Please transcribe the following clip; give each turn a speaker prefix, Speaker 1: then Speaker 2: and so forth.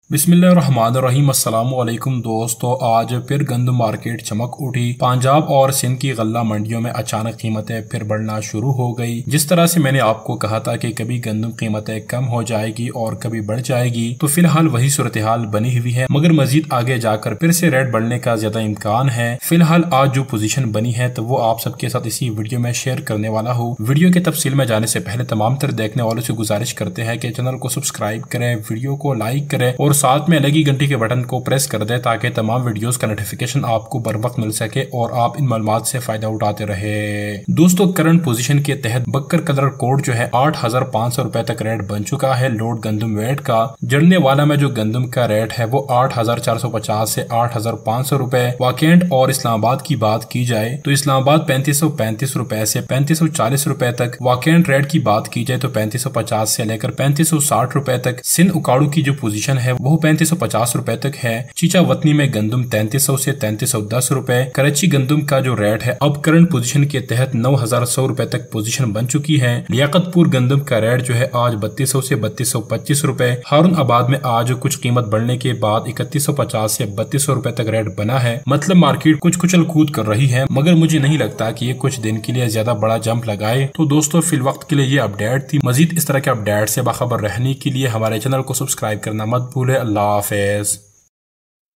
Speaker 1: बिस्मिल्लाहिर्रहमानिर्रहीम अस्सलाम वालेकुम दोस्तों, आज फिर गंदम मार्केट चमक उठी। पंजाब और सिंध की गल्ला मंडियों में अचानक कीमतें फिर बढ़ना शुरू हो गई। जिस तरह से मैंने आपको कहा था कि कभी गंदम कीमतें कम हो जाएगी और कभी बढ़ जाएगी, तो फिलहाल वही सूरत हाल बनी हुई है, मगर मजीद आगे जाकर फिर से रेट बढ़ने का ज्यादा इम्कान है। फिलहाल आज जो पोजीशन बनी है तो वो आप सबके साथ इसी वीडियो में शेयर करने वाला हूँ। वीडियो के तफसील में जाने से पहले तमाम तर देखने वालों से गुजारिश करते हैं कि चैनल को सब्सक्राइब करें, वीडियो को लाइक करें और साथ में लगी घंटी के बटन को प्रेस कर दे ताकि तमाम वीडियोस का नोटिफिकेशन आपको बर वक्त मिल सके और आप इन मालूमात से फायदा उठाते रहे। दोस्तों, करंट पोजीशन के तहत बक्कर कलर कोड जो है 8,500 रुपए तक रेट बन चुका है। लोड गंदम वेट का जड़ने वाला में जो गंदम का रेट है वो 8,450 से 8,500 रुपए। वाकेंट और इस्लामाबाद की बात की जाए तो इस्लामाबाद 3535 रुपए से 3540 रुपए तक। वाकेंट रेट की बात की जाए तो 3550 से लेकर 3560 रुपए तक। सिंध उकाड़ू की जो पोजीशन है वो 3550 रुपए तक है। चीचा वतनी में गंदम 3300 से 3310 रुपए। कराची गंदम का जो रेट है अब करंट पोजीशन के तहत 9,100 रुपए तक पोजीशन बन चुकी है। लियाकतपुर गंदम का रेट जो है आज 3200 से 3225 रुपए। हारून आबाद में आज कुछ कीमत बढ़ने के बाद 3150 से 3200 रुपए तक रेट बना है। मतलब मार्केट कुछ कुचल कूद कर रही है, मगर मुझे नहीं लगता कि ये कुछ दिन के लिए ज्यादा बड़ा जंप लगाए। तो दोस्तों, फिल वक्त के लिए ये अपडेट थी। मजीद इस तरह के अपडेट से बाखबर रहने के लिए हमारे चैनल को सब्सक्राइब करना मत भूले। अल्लाह हाफिज।